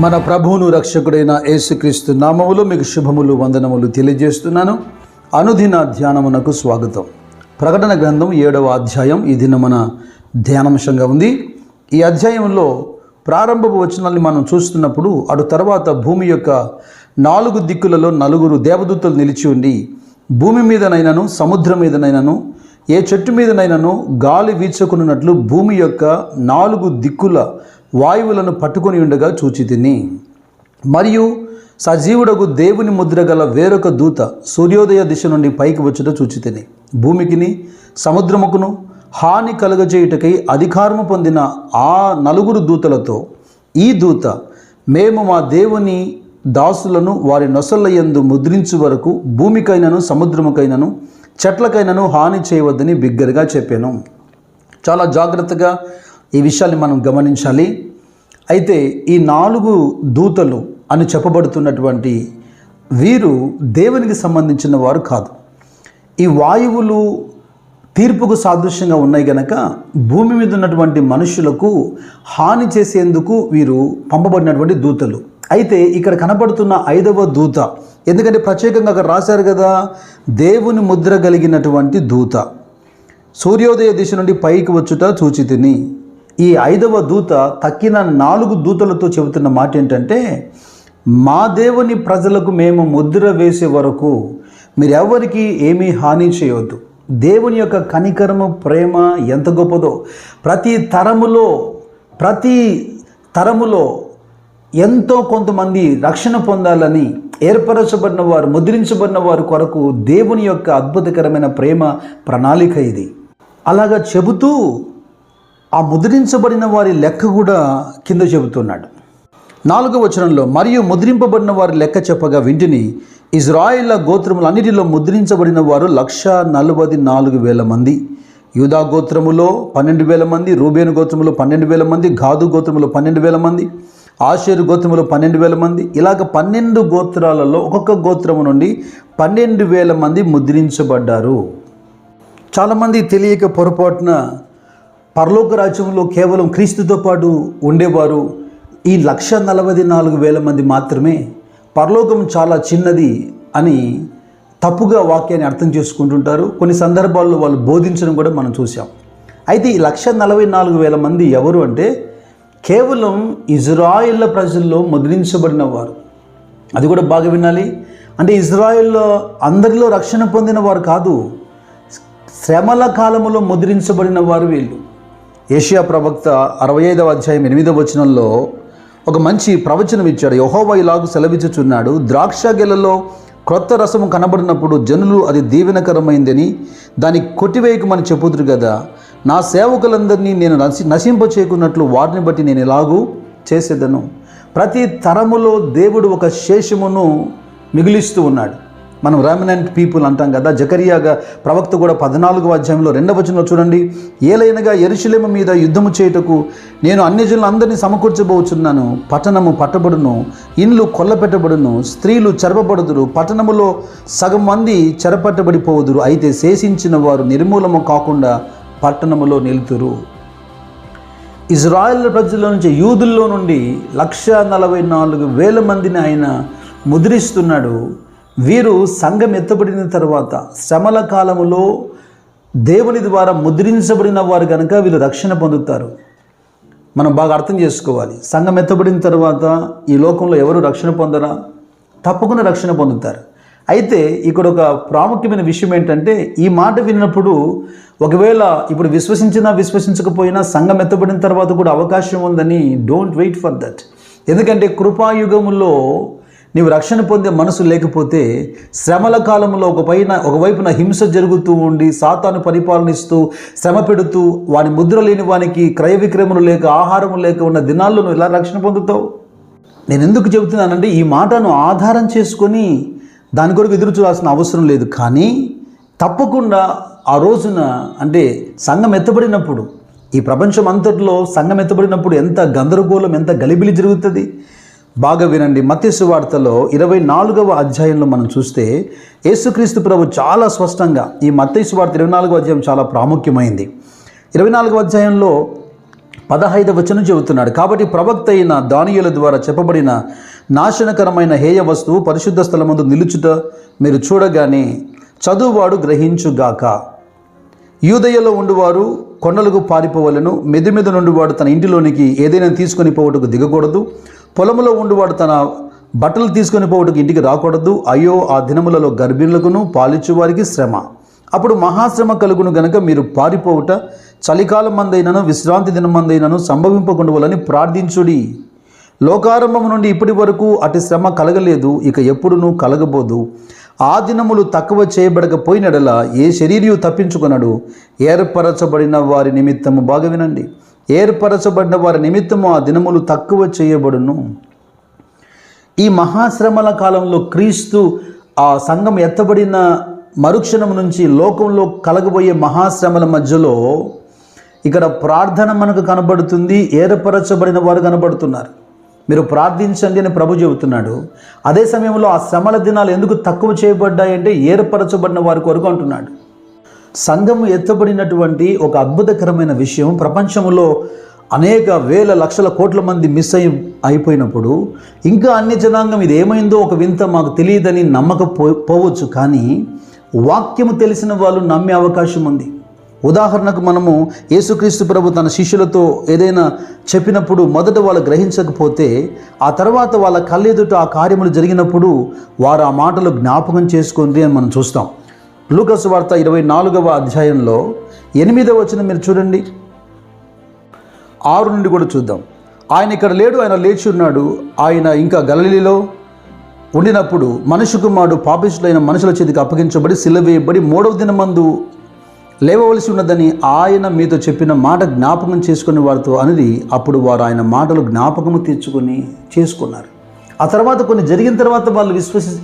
మన ప్రభువును రక్షకుడైన యేసుక్రీస్తు నామములో మీకు శుభములు వందనములు తెలియజేస్తున్నాను. అనుదిన ధ్యానమునకు స్వాగతం. ప్రకటన గ్రంథం 7వ అధ్యాయం ఈ దిన మన ధ్యానాంశంగా ఉంది. ఈ అధ్యాయంలో ప్రారంభపు వచనాన్ని మనం చూస్తున్నప్పుడు అటు తర్వాత భూమి యొక్క 4 దిక్కులలో 4 దేవదూతలు నిలిచి ఉండి భూమి మీదనైనను సముద్రం మీదనైనను ఏ చెట్టు మీదనైనను గాలి వీచకున్నట్లు భూమి యొక్క 4 దిక్కుల వాయువులను పట్టుకొని ఉండగా చూచితిని. మరియు సజీవుడగు దేవుని ముద్ర గల వేరొక దూత సూర్యోదయ దిశ నుండి పైకి వచ్చుట చూచితిని. భూమికిని సముద్రముకును హాని కలుగజేయుటకై అధికారము పొందిన ఆ 4 దూతలతో ఈ దూత, మేము మా దేవుని దాసులను వారి నొసళ్ళ యందు ముద్రించు వరకు భూమికైనను సముద్రముకైనను చెట్లకైనను హాని చేయవద్దని బిగ్గరగా చెప్పాను. చాలా జాగ్రత్తగా ఈ విషయాన్ని మనం గమనించాలి. అయితే ఈ 4 దూతలు అని చెప్పబడుతున్నటువంటి వీరు దేవునికి సంబంధించిన వారు కాదు. ఈ వాయువులు తీర్పుకు సాదృశ్యంగా ఉన్నాయి గనక భూమి మీద ఉన్నటువంటి మనుషులకు హాని చేసేందుకు వీరు పంపబడినటువంటి దూతలు. అయితే ఇక్కడ కనబడుతున్న 5వ దూత, ఎందుకంటే ప్రత్యేకంగా అక్కడ రాశారు కదా, దేవుని ముద్ర కలిగినటువంటి దూత సూర్యోదయ దిశ నుండి పైకి వచ్చుట చూచితిని. ఈ 5వ దూత తక్కిన 4 దూతలతో చెబుతున్న మాట ఏంటంటే, మా దేవుని ప్రజలకు మేము ముద్ర వేసే వరకు మీరెవరికి ఏమీ హాని చేయవద్దు. దేవుని యొక్క కనికరము, ప్రేమ ఎంత గొప్పదో. ప్రతి తరములో ఎంతో కొంతమంది రక్షణ పొందాలని ఏర్పరచబడిన వారు, ముద్రించబడిన వారి కొరకు దేవుని యొక్క అద్భుతకరమైన ప్రేమ ప్రణాళిక ఇది. అలాగా చెబుతూ ఆ ముద్రించబడిన వారి లెక్క కూడా కింద చెబుతున్నాడు. 4వ వచనంలో, మరియు ముద్రింపబడిన వారి లెక్క చెప్పగా వింటిని, ఇజ్రాయేళ్ల గోత్రములన్నిటిలో ముద్రించబడిన వారు 144,000 మంది. యూదా గోత్రములో 12,000 మంది, రూబేను గోత్రములో 12,000 మంది, గాదు గోత్రములో 12,000 మంది, ఆషేరు గోత్రములో 12,000 మంది. ఇలాగ 12 గోత్రాలలో ఒక్కొక్క గోత్రము నుండి 12,000 మంది ముద్రించబడ్డారు. చాలామంది తెలియక పొరపాటున పరలోక రాజ్యంలో కేవలం క్రీస్తుతో పాటు ఉండేవారు ఈ 144,000 మంది మాత్రమే, పరలోకం చాలా చిన్నది అని తప్పుగా వాక్యాన్ని అర్థం చేసుకుంటుంటారు. కొన్ని సందర్భాల్లో వాళ్ళు బోధించడం కూడా మనం చూసాం. అయితే ఈ 144,000 మంది ఎవరు అంటే కేవలం ఇజ్రాయేళ్ల ప్రజల్లో ముద్రించబడిన వారు. అది కూడా బాగా వినాలి. అంటే ఇజ్రాయేల్లో అందరిలో రక్షణ పొందిన వారు కాదు, శ్రమల కాలములో ముద్రించబడిన వారు వీళ్ళు. యెషయా ప్రవక్త 65వ అధ్యాయం 8వ వచనంలో ఒక మంచి ప్రవచనం ఇచ్చాడు. యెహోవా ఇలాగు సెలవిచ్చుచున్నాడు, ద్రాక్ష గెలలో క్రొత్త రసము కనబడినప్పుడు జనులు అది దీవెనకరమైందని దాన్ని కొట్టివేయకమని చెప్పుదురు కదా. నా సేవకులందరినీ నేను నశింపచేయకున్నట్లు వారిని బట్టి నేను ఎలాగూ చేసేదను. ప్రతి తరములో దేవుడు ఒక శేషమును మిగిలిస్తూ ఉన్నాడు. మనం రెమినెంట్ పీపుల్ అంటాం కదా. జకర్యాగా ప్రవక్త కూడా 14వ అధ్యాయంలో 2వ వచనంలో చూడండి, ఏలైనగా యెరూషలేము మీద యుద్ధము చేయుటకు నేను అన్యజనులందరినీ సమకూర్చబోచున్నాను. పట్టణము పట్టబడును, ఇండ్లు కొల్లపెట్టబడును, స్త్రీలు చెరపబడుదురు, పట్టణములో సగం మంది చెరపట్టబడిపోవుదురు. అయితే శేషించిన వారు నిర్మూలము కాకుండా పట్టణములో నిలుతురు. ఇజ్రాయేల్ ప్రజల నుంచి, యూదుల్లో నుండి 144,000 మందిని ఆయన ముద్రిస్తున్నాడు. వీరు సంఘం ఎత్తబడిన తర్వాత శ్రమల కాలములో దేవుని ద్వారా ముద్రించబడిన వారు కనుక వీళ్ళు రక్షణ పొందుతారు. మనం బాగా అర్థం చేసుకోవాలి. సంఘం ఎత్తబడిన తర్వాత ఈ లోకంలో ఎవరు రక్షణ పొందరా? తప్పకుండా రక్షణ పొందుతారు. అయితే ఇక్కడ ఒక ప్రాముఖ్యమైన విషయం ఏంటంటే, ఈ మాట విన్నప్పుడు ఒకవేళ ఇప్పుడు విశ్వసించకపోయినా సంఘం ఎత్తబడిన తర్వాత కూడా అవకాశం ఉందని డోంట్ వెయిట్ ఫర్ దట్. ఎందుకంటే కృపాయుగములో నీవు రక్షణ పొందే మనసు లేకపోతే శ్రమల కాలంలో ఒకవైపున హింస జరుగుతూ ఉండి సాతాను పరిపాలనిస్తూ శ్రమ పెడుతూ వాని ముద్ర లేని వానికి క్రయ విక్రయములు లేక ఆహారము లేక ఉన్న దినాల్లో నువ్వు ఎలా రక్షణ పొందుతావు? నేను ఎందుకు చెబుతున్నానంటే ఈ మాటను ఆధారం చేసుకొని దాని కొరకు ఎదురు చూడాల్సిన అవసరం లేదు. కానీ తప్పకుండా ఆ రోజున, అంటే సంఘం ఎత్తబడినప్పుడు, ఈ ప్రపంచం అంతట్లో సంఘం ఎత్తబడినప్పుడు ఎంత గందరగోళం, ఎంత గలిబిలి జరుగుతుంది. బాగా వినండి. మత్తయి సువార్తలో 24వ అధ్యాయంలో మనం చూస్తే యేసుక్రీస్తు ప్రభు చాలా స్పష్టంగా, ఈ మత్తయి సువార్త 24వ అధ్యాయం చాలా ప్రాముఖ్యమైంది. 24వ అధ్యాయంలో 15వ వచనం చెబుతున్నాడు, కాబట్టి ప్రవక్త అయిన దానియేలు ద్వారా చెప్పబడిన నాశనకరమైన హేయ వస్తువు పరిశుద్ధ స్థలమందు నిలుచుట మీరు చూడగానే చదువువాడు గ్రహించుగాక. యూదయలో ఉండువారు కొండలకు పారిపోవలను, మెది నుండివాడు తన ఇంటిలోనికి ఏదైనా తీసుకొని పోవటకు దిగకూడదు, పొలములో ఉండివాడు తన బట్టలు తీసుకొని పోవటకు ఇంటికి రాకూడదు. అయ్యో ఆ దినములలో గర్భిణులకును పాలిచ్చు వారికి శ్రమ, అప్పుడు మహాశ్రమ కలుగును గనక మీరు పారిపోవుట చలికాలం మందైనను విశ్రాంతి దినం మందైనను సంభవింపకుండవలని ప్రార్థించుడి. లోకారంభం నుండి ఇప్పటి వరకు అటు శ్రమ కలగలేదు, ఇక ఎప్పుడునూ కలగబోదు. ఆ దినములు తక్కువ చేయబడకపోయినడల ఏ శరీరియు తప్పించుకొనడు. ఏర్పరచబడిన వారి నిమిత్తము, బాగా వినండి, ఏర్పరచబడిన వారి నిమిత్తము ఆ దినములు తక్కువ చేయబడును. ఈ మహాశ్రమల కాలంలో క్రీస్తు ఆ సంఘం ఎత్తబడిన మరుక్షణం నుంచి లోకంలో కలగబోయే మహాశ్రమల మధ్యలో ఇక్కడ ప్రార్థన మనకు కనబడుతుంది, ఏర్పరచబడిన వారు కనబడుతున్నారు. మీరు ప్రార్థించండి అని ప్రభు చెబుతున్నాడు. అదే సమయంలో ఆ శ్రమల దినాలు ఎందుకు తక్కువ చేయబడ్డాయంటే ఏర్పరచబడిన వారి కొరకు అంటున్నాడు. సంఘము ఎత్తబడినటువంటి ఒక అద్భుతకరమైన విషయం, ప్రపంచంలో అనేక వేల లక్షల కోట్ల మంది మిస్ అయిపోయినప్పుడు ఇంకా అన్య జనాంగం ఇది ఏమైందో ఒక వింత మాకు తెలియదని నమ్మకపోవచ్చు, కానీ వాక్యము తెలిసిన వాళ్ళు నమ్మే అవకాశం ఉంది. ఉదాహరణకు మనము యేసుక్రీస్తు ప్రభు తన శిష్యులతో ఏదైనా చెప్పినప్పుడు మొదట వాళ్ళు గ్రహించకపోతే ఆ తర్వాత వాళ్ళ కళ్ళెదుట ఆ కార్యములు జరిగినప్పుడు వారు ఆ మాటలు జ్ఞాపకం చేసుకుంది అని మనం చూస్తాం. లూకాసు వార్త 24వ అధ్యాయంలో 8వ వచనం మీరు చూడండి, 6 నుండి కూడా చూద్దాం. ఆయన ఇక్కడ లేడు, ఆయన లేచి ఉన్నాడు. ఆయన ఇంకా గలిలీలో ఉండినప్పుడు మనుష్య కుమారుడు పాపిష్టులైన మనుషుల చేతికి అప్పగించబడి సిలువ వేయబడి 3వ దినమందు లేవవలసి ఉన్నదని ఆయన మీతో చెప్పిన మాట జ్ఞాపకం చేసుకుని వారితో అనేది. అప్పుడు వారు ఆయన మాటలు జ్ఞాపకము చేసుకున్నారు. ఆ తర్వాత కొన్ని జరిగిన తర్వాత వాళ్ళు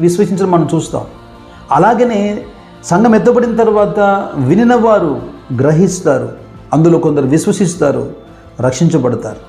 విశ్వసించడం మనం చూస్తాం. అలాగనే సంఘం ఎత్తబడిన తర్వాత వినిన వారు గ్రహిస్తారు, అందులో కొందరు విశ్వసిస్తారు, రక్షించబడతారు.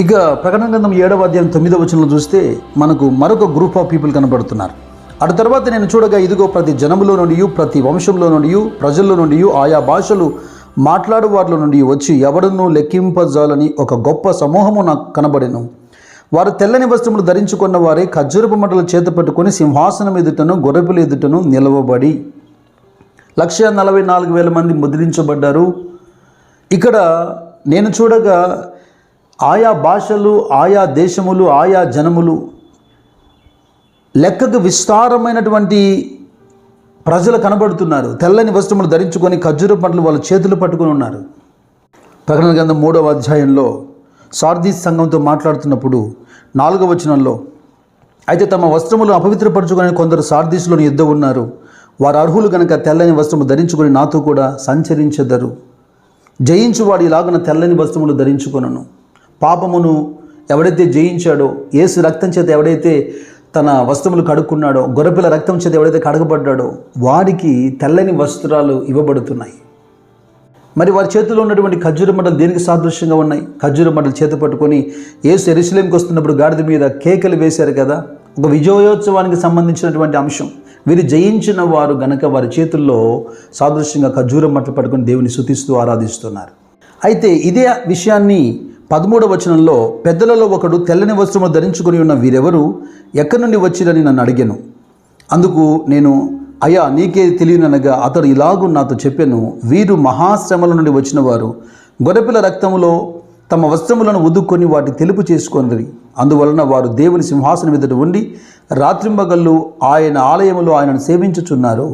ఇక ప్రకటన గ్రంథం 7వ అధ్యాయం 9వ వచనంలో చూస్తే మనకు మరొక గ్రూప్ ఆఫ్ పీపుల్ కనబడుతున్నారు. అటు తర్వాత నేను చూడగా ఇదిగో ప్రతి జనములో నుండి, ప్రతి వంశంలో నుండి, ప్రజల్లో నుండి, ఆయా భాషలు మాట్లాడు వారిలో నుండి వచ్చి ఎవడనూ లెక్కింపజాలని ఒక గొప్ప సమూహము నాకు కనబడెను. వారు తెల్లని వస్త్రములు ధరించుకున్న వారే ఖర్జూరపు మంటలు చేత పట్టుకొని సింహాసనం ఎదుటను గొర్రెపిల్ల ఎదుటను నిలవబడి 144,000 మంది ముద్రించబడ్డారు. ఇక్కడ నేను చూడగా ఆయా భాషలు, ఆయా దేశములు, ఆయా జనములు, లెక్కకు విస్తారమైనటువంటి ప్రజలు కనబడుతున్నారు. తెల్లని వస్త్రములు ధరించుకొని ఖర్జూర పంటలు వాళ్ళ చేతులు పట్టుకొని ఉన్నారు. ప్రకటన గ్రంథం 3వ అధ్యాయంలో సార్దీస్ సంఘంతో మాట్లాడుతున్నప్పుడు 4వ వచనంలో, అయితే తమ వస్త్రములు అపవిత్రపరచుకొని కొందరు సార్దీస్లోని యుద్ధ ఉన్నారు. వారు అర్హులు కనుక తెల్లని వస్త్రము ధరించుకొని నాతో కూడా సంచరించెదరు. జయించువాడు ఇలాగున తెల్లని వస్త్రములు ధరించుకొనను. పాపమును ఎవడైతే జయించాడో, యేసు రక్తం చేత ఎవడైతే తన వస్త్రములు కడుక్కున్నాడో, గొర్రెపిల్ల రక్తం చేత ఎవడైతే కడగబడ్డాడో వారికి తెల్లని వస్త్రాలు ఇవ్వబడుతున్నాయి. మరి వారి చేతిలో ఉన్నటువంటి ఖర్జూర మండలు దేనికి సాదృశ్యంగా ఉన్నాయి? ఖర్జూర మండలు చేత పట్టుకొని యేసు యెరూషలేముకి వస్తున్నప్పుడు గాడిద మీద కేకలు వేశారు కదా, ఒక విజయోత్సవానికి సంబంధించినటువంటి అంశం. వీరు జయించిన వారు గనక వారి చేతుల్లో సాదృశ్యంగా ఖర్జూర మంటలు పట్టుకొని దేవుని స్తుతిస్తూ ఆరాధిస్తున్నారు. అయితే ఇదే విషయాన్ని 13వ వచనంలో, పెద్దలలో ఒకడు తెల్లని వస్త్రము ధరించుకొని ఉన్న వీరెవరు, ఎక్కడి నుండి వచ్చిరని నన్ను అడిగాను. అందుకు నేను, అయ్యా నీకే తెలియననగా అతడు ఇలాగూ నాతో చెప్పాను, వీరు మహాశ్రమల నుండి వచ్చిన వారు, గొర్రెపిల్ల రక్తములో తమ వస్త్రములను ఉదుక్కొని వాటి తెలుపు చేసుకొనిరి. అందువలన వారు దేవుని సింహాసనం ఎదుట ఉండి రాత్రింబగళ్ళు ఆయన ఆలయములో ఆయనను సేవించుచున్నారు.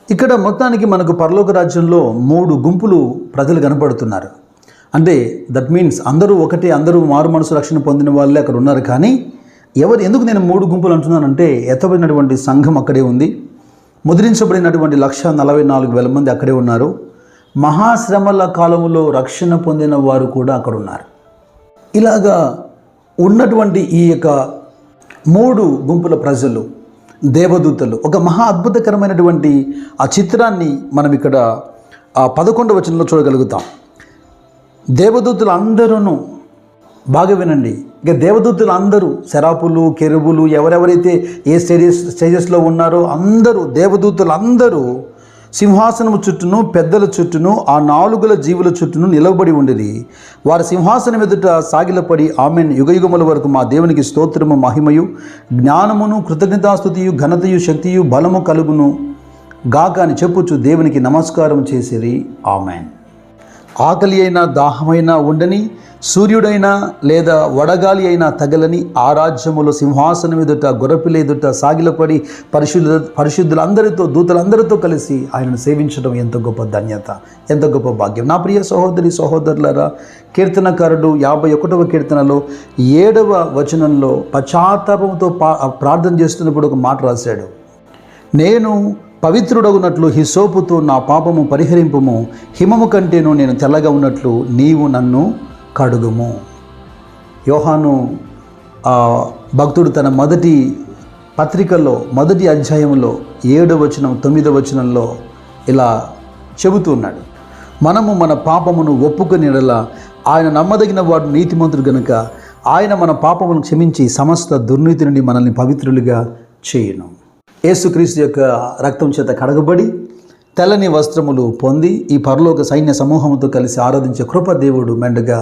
ఇక్కడ మొత్తానికి మనకు పరలోక రాజ్యంలో 3 గుంపులు ప్రజలు కనపడుతున్నారు. అంటే దట్ మీన్స్ అందరూ ఒకటే, అందరూ మారు మనసు రక్షణ పొందిన వాళ్ళే అక్కడ ఉన్నారు. కానీ ఎందుకు నేను 3 గుంపులు అంటున్నానంటే, ఎత్తబడినటువంటి సంఘం అక్కడే ఉంది, ముద్రించబడినటువంటి 144,000 మంది అక్కడే ఉన్నారు, మహాశ్రమల కాలంలో రక్షణ పొందిన వారు కూడా అక్కడ ఉన్నారు. ఇలాగా ఉన్నటువంటి ఈ యొక్క 3 గుంపుల ప్రజలు, దేవదూతలు, ఒక మహా అద్భుతకరమైనటువంటి ఆ చిత్రాన్ని మనం ఇక్కడ 11వ వచనంలో చూడగలుగుతాం. దేవదూతలు అందరూ, బాగా వినండి, ఇక దేవదూతలు అందరూ, శరాపులు, కెరూబులు, ఎవరెవరైతే ఏ స్టేజెస్లో ఉన్నారో అందరూ, దేవదూతలు అందరూ సింహాసనము చుట్టూను పెద్దల చుట్టూను ఆ 4 జీవుల చుట్టూను నిలవబడి ఉండిరి. వారి సింహాసనం ఎదుట సాగిలపడి ఆమెన్ యుగయుగముల వరకు మా దేవునికి స్తోత్రము మహిమయు జ్ఞానమును కృతజ్ఞతాస్తుతియు ఘనతయు శక్తియు బలము కలుగును గాక అని చెప్పుచు దేవునికి నమస్కారం చేసిరి. ఆమెన్. ఆకలి అయినా దాహమైనా ఉండని, సూర్యుడైనా లేదా వడగాలి అయినా తగలని ఆ రాజ్యములో సింహాసనం ఎదుట గొర్రెపిల్ల ఎదుట సాగిలపడి పరిశుద్ధులందరితో దూతలందరితో కలిసి ఆయనను సేవించడం ఎంత గొప్ప ధన్యత, ఎంత గొప్ప భాగ్యం. నా ప్రియ సహోదరి సహోదరులారా, కీర్తనకారుడు 51వ కీర్తనలో 7వ వచనంలో పశ్చాత్తాపంతో ప్రార్థన చేస్తున్నప్పుడు ఒక మాట రాశాడు. నేను పవిత్రుడగునట్లు హిసోపుతో నా పాపము పరిహరింపుము, హిమము కంటేను నేను తెల్లగా ఉన్నట్లు నీవు నన్ను కడుగుము. యోహాను భక్తుడు తన మొదటి పత్రికలో మొదటి అధ్యాయంలో 7వ వచనం 9వ వచనంలో ఇలా చెబుతున్నాడు, మనము మన పాపమును ఒప్పుకొని ఎడల ఆయన నమ్మదగిన వాడు నీతిమంతుడు గనుక ఆయన మన పాపమును క్షమించి సమస్త దుర్నీతి నుండి మనల్ని పవిత్రులుగా చేయును. యేసుక్రీస్తు యొక్క రక్తం చేత కడగబడి తెల్లని వస్త్రములు పొంది ఈ పరలోక సైన్య సమూహంతో కలిసి ఆరాధించే కృప దేవుడు మెండుగా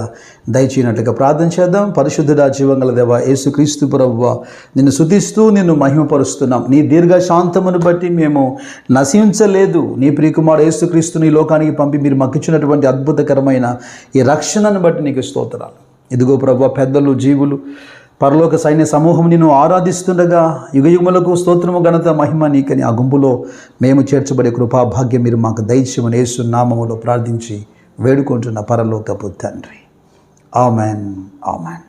దయచేయనట్లుగా ప్రార్థన చేద్దాం. పరిశుద్ధుడా జీవంగల దేవ యేసుక్రీస్తు ప్రభువా, నిన్ను స్తుతిస్తూ నిన్ను మహిమపరుస్తున్నాం. నీ దీర్ఘశాంతమును బట్టి మేము నశించలేదు. నీ ప్రియకుమారుడు యేసుక్రీస్తుని ఈ లోకానికి పంపి మీరు మాకిచ్చినటువంటి అద్భుతకరమైన ఈ రక్షణను బట్టి నీకు స్తోత్రాలు. ఇదిగో ప్రభువా, పెద్దలు జీవులు పరలోక సైన్య సమూహం నిన్ను ఆరాధిస్తుండగా యుగయుగములకు స్తోత్రము ఘనత మహిమ నీకని ఆ గుంపులో మేము చేర్చబడే కృపా భాగ్యం మీరు మాకు దయచేయమని యేసు నామములో ప్రార్థించి వేడుకుంటున్న పరలోకపు తండ్రి. ఆమెన్. ఆమెన్.